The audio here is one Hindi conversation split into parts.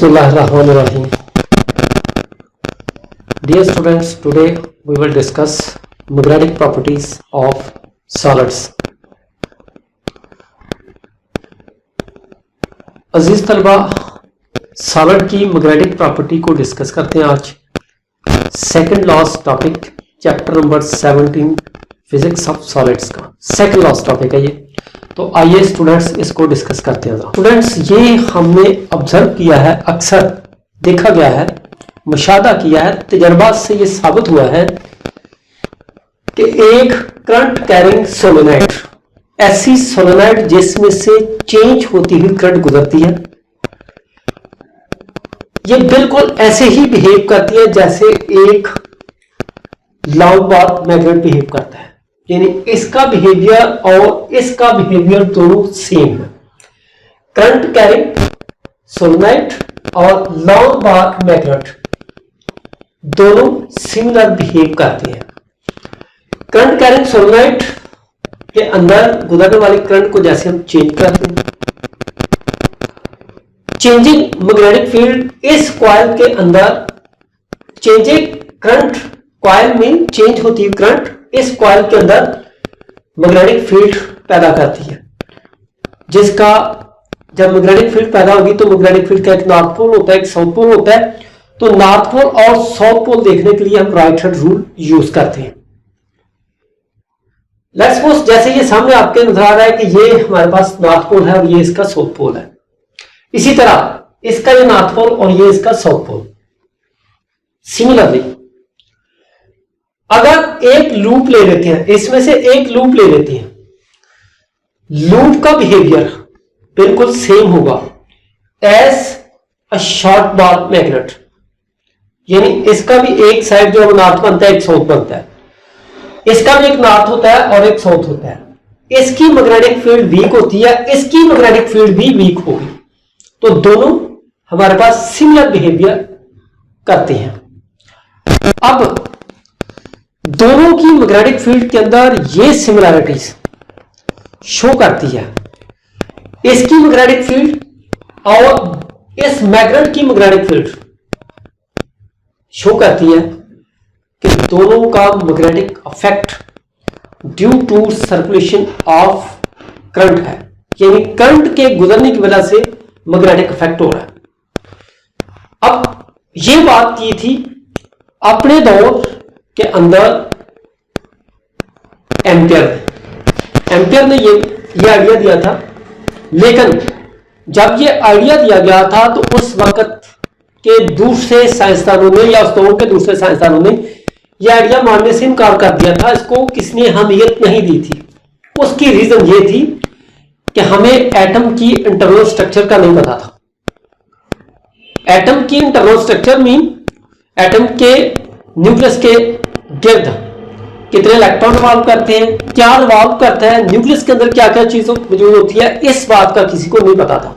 Bismillahirrahmanirrahim. Dear students, today we will discuss magnetic properties of solids. अजीज तलबा, सॉलिड की मैग्नेटिक प्रॉपर्टी को डिस्कस करते हैं आज. Second last topic, chapter number 17 physics of solids का सेकंड लास्ट टॉपिक है ये. तो आइए स्टूडेंट्स इसको डिस्कस करते हैं. स्टूडेंट्स, ये हमने ऑब्जर्व किया है, अक्सर देखा गया है, मुशाहदा किया है, तजर्बा से ये साबित हुआ है कि एक करंट कैरिंग सोलेनोइड, ऐसी सोलेनोइड जिसमें से चेंज होती हुई करंट गुजरती है, ये बिल्कुल ऐसे ही बिहेव करती है जैसे एक लॉन्ग बार मैग्नेट बिहेव करता है. यानी इसका बिहेवियर और इसका बिहेवियर दोनों सेम है. करंट कैरिंग सोलेनोइड और लॉन्ग बार मैग्नेट दोनों सिमिलर बिहेव करते हैं. करंट कैरिंग सोलेनोइड के अंदर गुजरने वाली करंट को जैसे हम चेंज करते हैं, चेंजिंग मैग्नेटिक फील्ड इस कॉइल के अंदर, चेंजिंग करंट कॉइल में चेंज होती हुई करंट इस कॉइल के अंदर मैग्नेटिक फील्ड पैदा करती है, जिसका जब मैग्नेटिक फील्ड पैदा होगी तो मैग्नेटिक फील्ड का एक नॉर्थ पोल होता है, एक साउथ पोल होता है. तो नॉर्थ पोल और साउथ पोल देखने के लिए हम राइट हैंड रूल यूज करते हैं. लेट्स सपोज जैसे ये सामने आपके नजर आ रहा है कि ये हमारे पास नॉर्थ पोल है और ये इसका साउथ पोल है. इसी तरह इसका ये नॉर्थ पोल और ये इसका साउथ पोल. सिमिलरली अगर एक लूप ले लेते हैं, इसमें से एक लूप ले लेते हैं, लूप का बिहेवियर बिल्कुल सेम होगा as a short bar magnet. यानी इसका भी एक साइड जो नॉर्थ बनता है, एक साउथ बनता है. इसका भी एक नॉर्थ होता है और एक साउथ होता है. इसकी मैग्नेटिक फील्ड वीक होती है, इसकी मैग्नेटिक फील्ड भी वीक होगी. तो दोनों हमारे पास सिमिलर बिहेवियर करते हैं. अब दोनों की मैग्नेटिक फील्ड के अंदर ये सिमिलरिटीज शो करती है. इसकी मैग्नेटिक फील्ड और इस मैग्नेट की मैग्नेटिक फील्ड शो करती है कि दोनों का magnetic effect due to circulation of current है. यानी करंट के गुजरने की वजह से मैग्नेटिक इफेक्ट हो रहा है. अब ये बात की थी अपने दौर के अंदर एम्पियर ने ये आइडिया दिया था. लेकिन जब ये आइडिया दिया गया था तो उस वक्त के दूसरे साइंसदानों ने या उस दौर के दूसरे साइंसदानों ने यह आइडिया मानने से इनकार कर दिया था. इसको किसने अहमियत नहीं दी थी. उसकी रीजन ये थी कि हमें एटम की इंटरनल स्ट्रक्चर का नहीं पता था. एटम की इंटरनल स्ट्रक्चर मीन एटम के न्यूक्लियस के गिर्द कितने इलेक्ट्रॉन रिवॉल्व करते हैं, क्या रिवॉल्व करता है, न्यूक्लियस के अंदर क्या क्या चीजें मौजूद होती है, इस बात का किसी को नहीं पता था.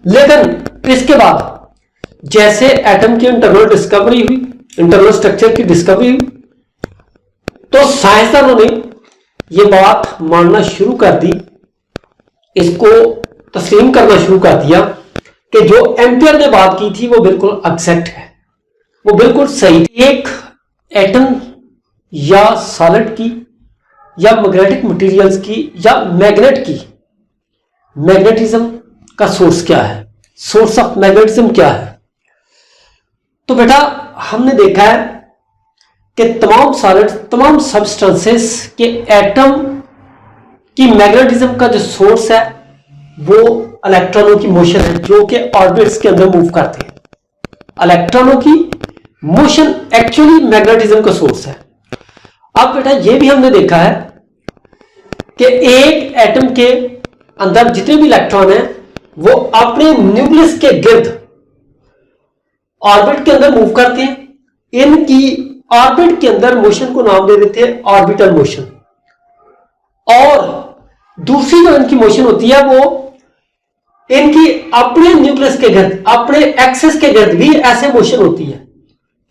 लेकिन इसके बाद जैसे एटम की इंटरनल डिस्कवरी हुई, इंटरनल स्ट्रक्चर की डिस्कवरी हुई, तो साइंसदानों ने यह बात मानना शुरू कर दी, इसको तस्लीम करना शुरू कर दिया कि जो एम्पियर ने बात की थी वो बिल्कुल एग्जैक्ट है, वो बिल्कुल सही. एक एटम या सॉलिड की या मैग्नेटिक मटेरियल्स की या मैग्नेट की मैग्नेटिज्म का सोर्स क्या है, सोर्स ऑफ मैग्नेटिज्म क्या है. तो बेटा हमने देखा है कि तमाम सॉलिड, तमाम सब्सटेंसेस के एटम की मैग्नेटिज्म का जो सोर्स है वो इलेक्ट्रॉनों की मोशन है, जो कि ऑर्बिट्स के अंदर मूव करते हैं. इलेक्ट्रॉनों की मोशन एक्चुअली मैग्नेटिज्म का सोर्स है. अब बेटा ये भी हमने देखा है कि एक एटम के अंदर जितने भी इलेक्ट्रॉन हैं वो अपने न्यूक्लियस के गिर्द ऑर्बिट के अंदर मूव करते हैं. इनकी ऑर्बिट के अंदर मोशन को नाम दे देते हैं ऑर्बिटल मोशन. और दूसरी जो इनकी मोशन होती है वो इनकी अपने न्यूक्लियस के गिर्द, अपने एक्सिस के गिर्द भी ऐसे मोशन होती है.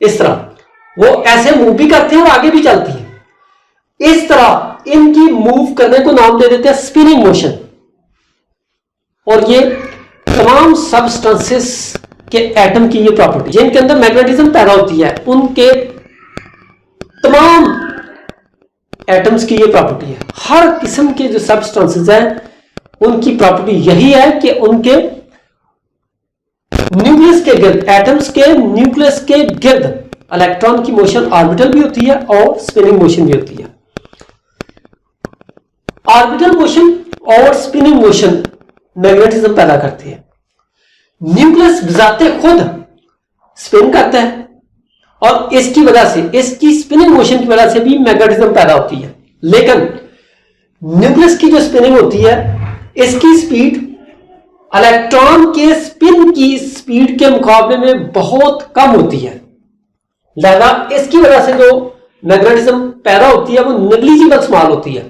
इस तरह वो ऐसे मूव भी करते हैं और आगे भी चलती है. इस तरह इनकी मूव करने को नाम दे देते हैं स्पिनिंग मोशन. और ये तमाम सबस्टेंसेस के एटम की ये प्रॉपर्टी, जिनके अंदर मैग्नेटिज्म पैदा होती है, उनके तमाम एटम्स की ये प्रॉपर्टी है। हर किस्म के जो सब्सटेंसेस हैं उनकी प्रॉपर्टी यही है कि उनके न्यूक्लियस के गिर्द, एटम्स के न्यूक्लियस के गिर्द इलेक्ट्रॉन की मोशन ऑर्बिटल भी होती है और स्पिनिंग मोशन भी होती है। ऑर्बिटल मोशन और स्पिनिंग मोशन मैग्नेटिज्म पैदा करते हैं। न्यूक्लियस बजाते खुद स्पिन करता है और इसकी वजह से, इसकी स्पिनिंग मोशन की वजह से भी मैग्नेटिज्म पैदा होती है। लेकिन न्यूक्लियस की जो स्पिनिंग होती है, इसकी स्पीड इलेक्ट्रॉन के स्पिन की स्पीड के मुकाबले में बहुत कम होती है। लिहाजा इसकी वजह से जो मैग्नेटिज्म पैदा होती है वो नेग्लिजिबल स्मॉल होती है।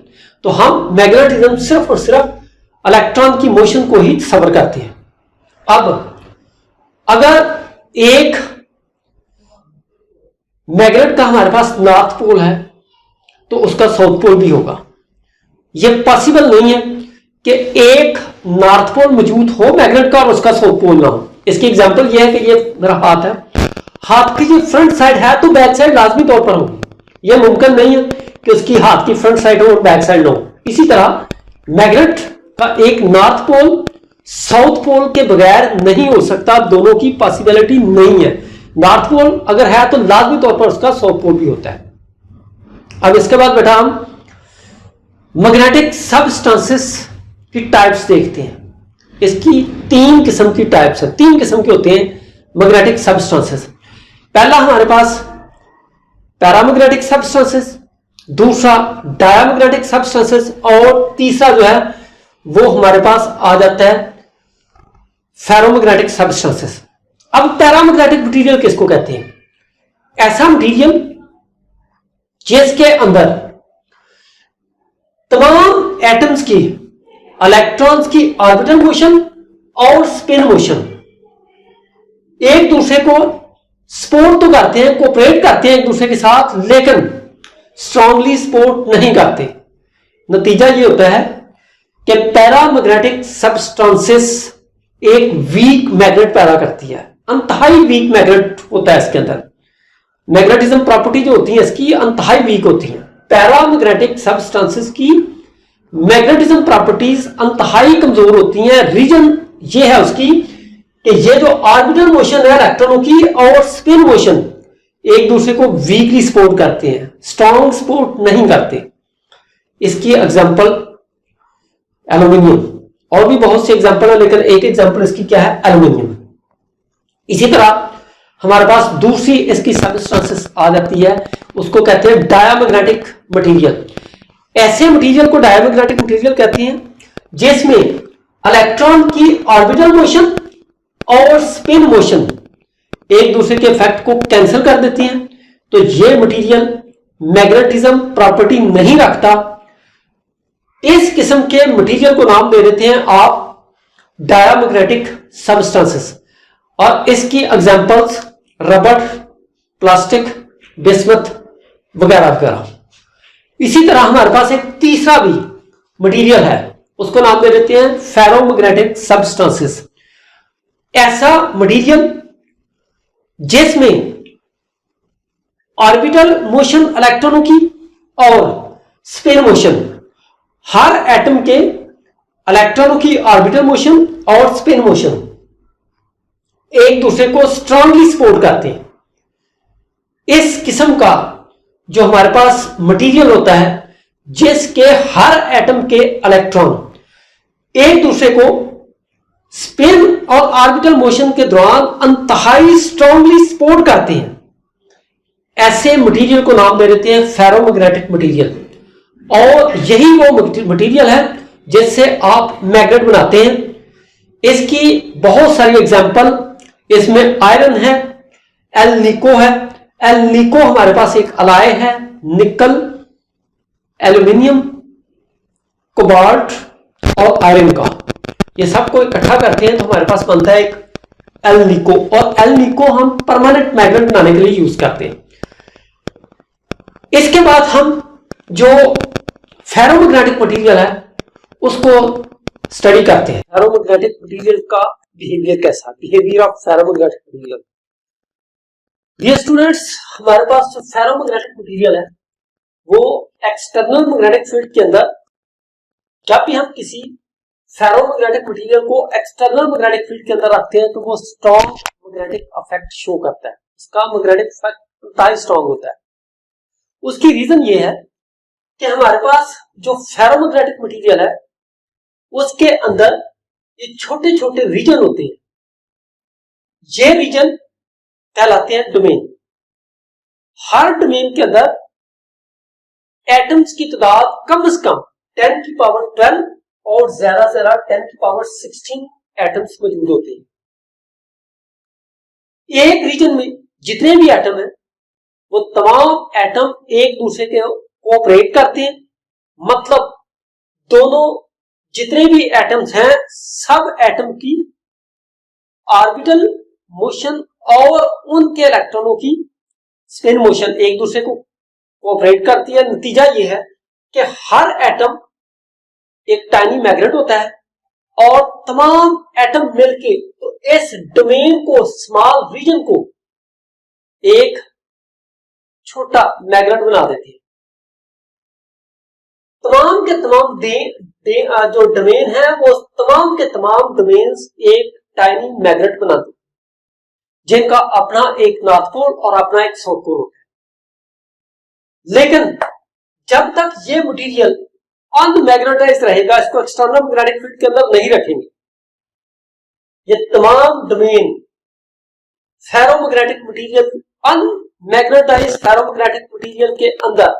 तो हम मैग्नेटिज्म सिर्फ और सिर्फ इलेक्ट्रॉन की मोशन को ही तस्वर करते हैं। अब अगर एक मैग्नेट का हमारे पास नॉर्थ पोल है तो उसका साउथ पोल भी होगा। यह पॉसिबल नहीं है कि एक नॉर्थ पोल मौजूद हो मैग्नेट का और उसका साउथ पोल ना हो। इसकी एग्जांपल यह है कि ये मेरा हाथ है, हाथ की जो फ्रंट साइड है तो बैक साइड लाजमी तौर पर होगी। यह मुमकिन नहीं है कि उसकी हाथ की फ्रंट साइड हो और बैक साइड ना हो। इसी तरह मैग्नेट का एक नॉर्थ पोल साउथ पोल के बगैर नहीं हो सकता, दोनों की पॉसिबिलिटी नहीं है। नॉर्थ पोल अगर है तो लाजमी तौर पर उसका साउथ पोल भी होता है। अब इसके बाद बेटा हम मैग्नेटिक सबस्टेंसेस की टाइप्स देखते हैं। इसकी तीन किस्म की टाइप्स है, तीन किस्म के होते हैं मैग्नेटिक सबस्टेंसेस। पहला हमारे पास पैरामैग्नेटिक सबस्टेंसेस, दूसरा डायामैग्नेटिक सबस्टेंसेस और तीसरा जो है वो हमारे पास आ जाता है फेरोमैग्नेटिक सबस्टेंसेस। अब पैरामैग्नेटिक मटेरियल किसको कहते हैं? ऐसा मटेरियल जिसके अंदर तमाम एटम्स की, इलेक्ट्रॉन्स की ऑर्बिटल मोशन और स्पिन मोशन एक दूसरे को सपोर्ट तो करते हैं, कोऑपरेट करते हैं एक दूसरे के साथ, लेकिन स्ट्रांगली सपोर्ट नहीं करते। नतीजा यह होता है कि पैरामैग्नेटिक सबस्टेंसेस एक वीक मैग्नेट पैदा करती है। अंतहाई वीक मैग्नेट होता है इसके अंदर। मैग्नेटिज्म प्रॉपर्टी जो होती है इसकी अंतहाई वीक होती है। पैरामैग्नेटिक सबस्टेंसेस की मैग्नेटिज्म प्रॉपर्टीज अंतहाई कमजोर होती हैं। रीजन ये है उसकी कि ये जो ऑर्बिटल मोशन है इलेक्ट्रॉनों की और स्पिन मोशन एक दूसरे को वीकली सपोर्ट करते हैं, स्ट्रॉन्ग सपोर्ट नहीं करते। इसकी एग्जांपल एल्यूमिनियम, और भी बहुत से एग्जांपल है लेकिन एक एग्जांपल इसकी क्या है, एल्यूमिनियम। इसी तरह हमारे पास दूसरी इसकी सबस्टेंसेस आ जाती है, उसको कहते हैं डायामैग्नेटिक मटेरियल। ऐसे मटेरियल को डायामैग्नेटिक मटेरियल कहते हैं जिसमें इलेक्ट्रॉन की ऑर्बिटल मोशन और स्पिन मोशन एक दूसरे के इफेक्ट को कैंसिल कर देती हैं। तो यह मटेरियल मैग्नेटिज्म प्रॉपर्टी नहीं रखता। इस किस्म के मटेरियल को नाम दे देते हैं आप डायामैग्नेटिक सबस्टेंसेस। और इसकी एग्जांपल्स रबर, प्लास्टिक, बिस्मथ वगैरह वगैरह। इसी तरह हमारे पास एक तीसरा भी मटेरियल है, उसको नाम दे देते हैं फेरोमैग्नेटिक सबस्टेंसेस। ऐसा मटेरियल जिसमें ऑर्बिटल मोशन इलेक्ट्रॉनों की और स्पिन मोशन, हर एटम के इलेक्ट्रॉनों की ऑर्बिटल मोशन और स्पिन मोशन एक दूसरे को स्ट्रांगली सपोर्ट करते हैं। इस किस्म का जो हमारे पास मटेरियल होता है जिसके हर एटम के इलेक्ट्रॉन एक दूसरे को स्पिन और ऑर्बिटल मोशन के दौरान अंतहाई स्ट्रांगली सपोर्ट करते हैं, ऐसे मटेरियल को नाम दे देते हैं फेरोमैग्नेटिक मटेरियल। और यही वो मटेरियल है जिससे आप मैग्नेट बनाते हैं। इसकी बहुत सारी एग्जांपल, इसमें आयरन है, एल निको है। एल निको हमारे पास एक अलाय है, निकल, एल्यूमिनियम, कोबाल्ट और आयरन का, ये सबको इकट्ठा करते हैं तो हमारे पास बनता है एक एल निको। और एल निको हम परमानेंट मैग्नेट बनाने के लिए यूज करते हैं। इसके बाद हम जो फेरोमैग्नेटिक मटेरियल है उसको स्टडी करते हैं। फेरोमैग्नेटिक मटेरियल का बिहेवियर कैसा, behaviour of ferromagnetic material. Dear students, हमारे पास जो फेरोमैग्नेटिक मटेरियल है वो एक्सटर्नल मैग्नेटिक फील्ड के अंदर, जब भी हम किसी फेरोमैग्नेटिक मटेरियल को एक्सटर्नल मैग्नेटिक फील्ड के अंदर रखते हैं तो वो स्ट्रॉन्ग मैग्नेटिक इफेक्ट शो करता है, उसका मैग्नेटिक इफेक्ट इंतहाई स्ट्रॉन्ग होता है। उसकी रीजन ये है कि हमारे पास जो फेरोमैग्नेटिक मटेरियल है उसके अंदर ये छोटे छोटे रीजन होते हैं, ये रीजन कहलाते हैं डोमेन। हर डोमेन के अंदर एटम्स की तादाद कम से कम 10 की पावर 12 और ज्यादा से ज्यादा 10 की पावर 16 एटम्स मौजूद होते हैं। एक रीजन में जितने भी एटम हैं वो तमाम एटम एक दूसरे के कोऑपरेट करते हैं, मतलब दोनों जितने भी एटम्स हैं सब एटम की ऑर्बिटल मोशन और उनके इलेक्ट्रॉनों की स्पिन मोशन एक दूसरे को कोऑपरेट करती है। नतीजा ये है कि हर एटम एक टाइनी मैग्नेट होता है और तमाम एटम मिलके तो इस डोमेन को, स्मॉल रीजन को एक छोटा मैग्नेट बना देते हैं। तमाम के तमाम जो डोमेन है वो तमाम के तमाम डोमेन्स एक टाइनी मैग्नेट बनाते हैं जिनका अपना एक नॉर्थ पोल और अपना एक साउथ पोल होता है। लेकिन जब तक ये मटेरियल अनमैग्नेटाइज रहेगा, इसको एक्सटर्नल मैग्नेटिक फील्ड के अंदर नहीं रखेंगे, ये तमाम domain ferromagnetic material, unmagnetise ferromagnetic material के अंदर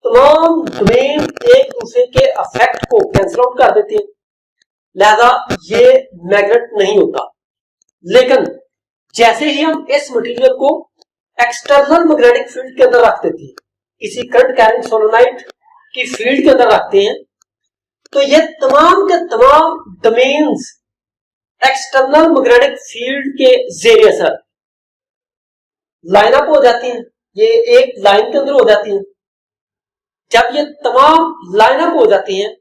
तमाम डोमेन एक दूसरे के इफेक्ट को कैंसिल आउट कर देते हैं, लिहाजा ये मैग्नेट नहीं होता। लेकिन जैसे ही हम इस मटेरियल को एक्सटर्नल मैग्नेटिक फील्ड के अंदर रख देते हैं, किसी करंट कैरिंग सोलेनोइड की फील्ड के अंदर रखते हैं, तो ये तमाम के तमाम डोमेन्स एक्सटर्नल मैग्नेटिक फील्ड के ज़रिए असर लाइन अप हो जाती हैं, ये एक लाइन के अंदर हो जाती हैं। जब ये तमाम लाइन अप हो जाती हैं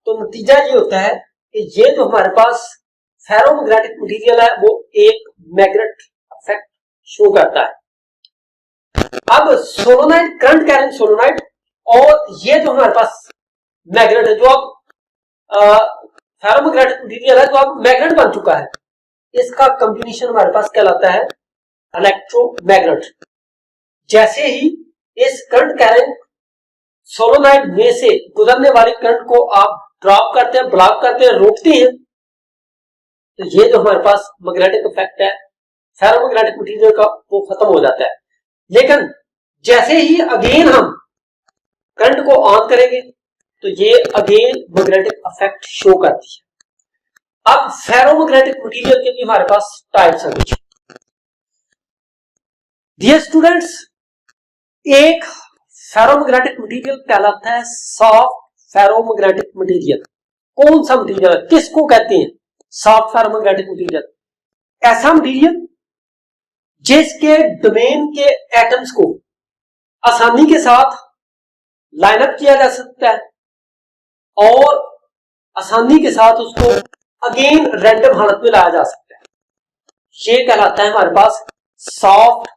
तो नतीजा ये होता है कि ये जो हमारे पास फेरोमैग्नेटिक मटेरियल है वो एक मैग्नेट इफेक्ट शो करता है। अब सोलोनाइड, करंट कैरिंग सोलोनाइड और ये जो हमारे पास मैग्नेट है, जो अब फेरोमैग्नेटिक मटेरियल है जो अब मैग्नेट बन चुका है, इसका कॉम्बिनेशन हमारे पास कहलाता है इलेक्ट्रोमैग्नेट। जैसे ही इस करंट कैरिंग सोलोनाइड में से गुजरने वाली करंट को आप ड्रॉप करते हैं, ब्लॉक करते हैं, रोकते हैं, तो ये जो हमारे पास मैग्नेटिक इफेक्ट है फेरोमैग्नेटिक मटेरियल का वो खत्म हो जाता है। लेकिन जैसे ही अगेन हम करंट को ऑन करेंगे तो ये अगेन मैग्नेटिक इफेक्ट शो करती है। अब फेरोमैग्नेटिक मटेरियल के भी हमारे पास टाइप्स हैं कुछ। डियर स्टूडेंट्स, एक फेरोमैग्नेटिक मटेरियल कहलाता है सॉफ्ट फेरोमैग्नेटिक मटेरियल। कौन सा मटेरियल, किसको कहते हैं सॉफ्ट फेरोमैग्नेटिक मटेरियल? ऐसा मटेरियल जिसके डोमेन के एटम्स को आसानी के साथ लाइन अप किया जा सकता है और आसानी के साथ उसको अगेन रैंडम हालत में लाया जा सकता है। ये कहलाता है हमारे पास सॉफ्ट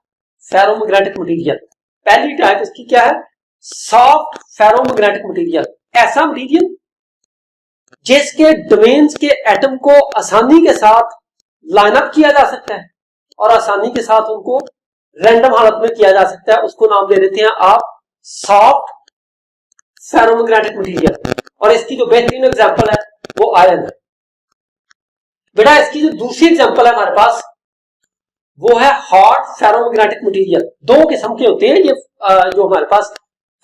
फेरोमैग्नेटिक मटेरियल। पहली टाइप इसकी क्या है? Soft ferromagnetic material. ऐसा मटेरियल जिसके डोमेन्स के एटम को आसानी के साथ लाइन अप किया जा सकता है और आसानी के साथ उनको रैंडम हालत में किया जा सकता है, उसको नाम दे देते हैं आप सॉफ्ट फेरोमैग्नेटिक मटेरियल। और इसकी जो बेहतरीन एग्जांपल है वो आयरन है। बेटा इसकी जो दूसरी एग्जांपल है हमारे पास वो है हार्ड फेरोमैग्नेटिक मटेरियल। दो किस्म के होते हैं ये जो हमारे पास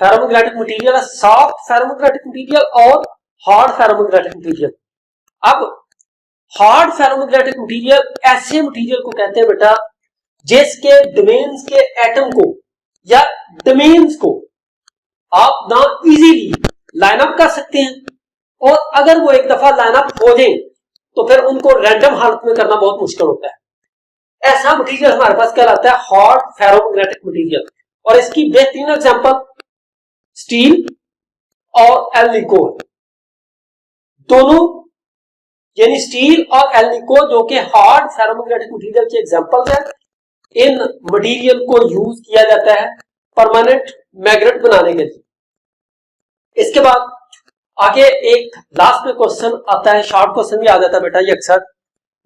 फेरोमैग्नेटिक मटेरियल है, सॉफ्ट फेरोमैग्नेटिक मटेरियल और हार्ड फेरोमैग्नेटिक मटेरियल। अब हार्ड फेरोमैग्नेटिक मटेरियल ऐसे मटेरियल को कहते हैं बेटा जिसके डोमेन्स के एटम को या डोमेन्स को आप ना इजीली लाइन अप कर सकते हैं और अगर वो एक दफा लाइन अप हो जाए तो फिर उनको रैंडम हालत में करना बहुत मुश्किल होता है। ऐसा मटेरियल हमारे पास कहलाता है हार्ड फेरोमैग्नेटिक मटेरियल। और इसकी बेहतरीन एग्जांपल स्टील और एल्यूमिनियम, दोनों यानी स्टील और एल्निको जो कि हार्ड फेरोमैग्नेटिक मटेरियल के एग्जांपल्स हैं, इन मटेरियल को यूज किया जाता है परमानेंट मैग्नेट बनाने के लिए। इसके बाद आगे एक लास्ट में क्वेश्चन आता है, शॉर्ट क्वेश्चन भी आ जाता है बेटा ये अक्सर,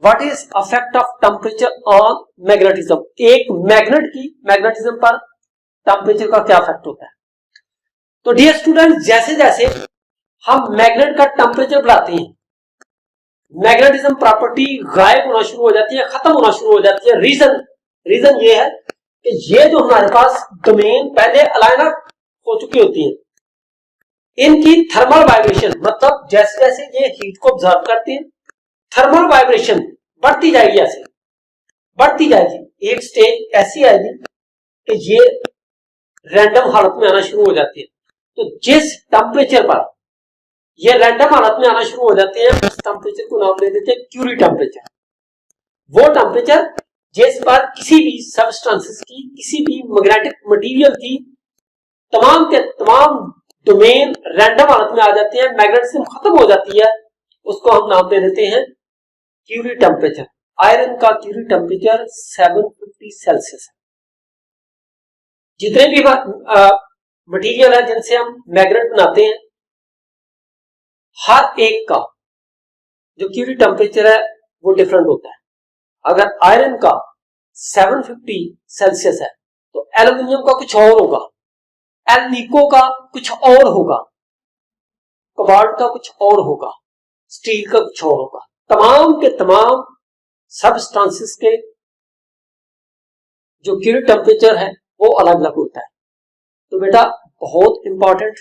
what is affect of temperature on magnetism. एक मैग्नेट की मैग्नेटिज्म पर टेम्परेचर का क्या इफेक्ट होता है। तो डियर स्टूडेंट, जैसे जैसे हम मैग्नेट का टेम्परेचर बढ़ाते हैं, मैग्नेटिज्म प्रॉपर्टी गायब होना शुरू हो जाती है, खत्म होना शुरू हो जाती है। रीजन ये है कि ये जो हमारे पास डोमेन पहले अलाइन हो चुकी होती है, इनकी थर्मल वाइब्रेशन, मतलब जैसे जैसे ये हीट को ऑब्जर्व करते हैं, थर्मल वाइब्रेशन बढ़ती जाएगी, ऐसे बढ़ती जाएगी। एक स्टेज ऐसी आएगी कि ये रैंडम हालत में आना शुरू हो जाती है। तो जिस टेम्परेचर पर ये रैंडम हालत में आना शुरू हो जाते हैं, उस टेम्परेचर को नाम दे देते हैं क्यूरी टेम्परेचर। वो टेम्परेचर जिस पर किसी भी सबस्टेंसेस की, किसी भी मैग्नेटिक मटेरियल की तमाम के तमाम डोमेन रैंडम हालत में आ जाते हैं, मैग्नेटिज्म खत्म हो जाती है, उसको हम नाम दे देते हैं क्यूरी टेम्परेचर। आयरन का क्यूरी टेम्परेचर 750 सेल्सियस है। जितने भी मटेरियल है जिनसे हम मैग्नेट बनाते हैं, हर एक का जो क्यूरी टेम्परेचर है वो डिफरेंट होता है। अगर आयरन का 750 सेल्सियस है तो एल्यूमिनियम का कुछ और होगा, एल्निको का कुछ और होगा, कोबाल्ट का कुछ और होगा, स्टील का कुछ और होगा। तमाम के तमाम सबस्टेंसेस के जो क्यूरी टेम्परेचर है वो अलग अलग होता है। तो बेटा बहुत इंपॉर्टेंट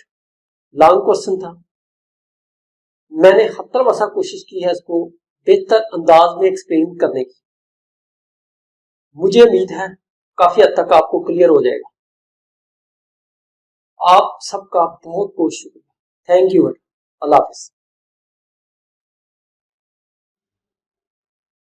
लॉन्ग क्वेश्चन था, मैंने हत्तर वसा कोशिश की है इसको बेहतर अंदाज में एक्सप्लेन करने की। मुझे उम्मीद है काफी हद तक आपको क्लियर हो जाएगा। आप सबका बहुत बहुत शुक्रिया। Thank you. Allah Hafiz.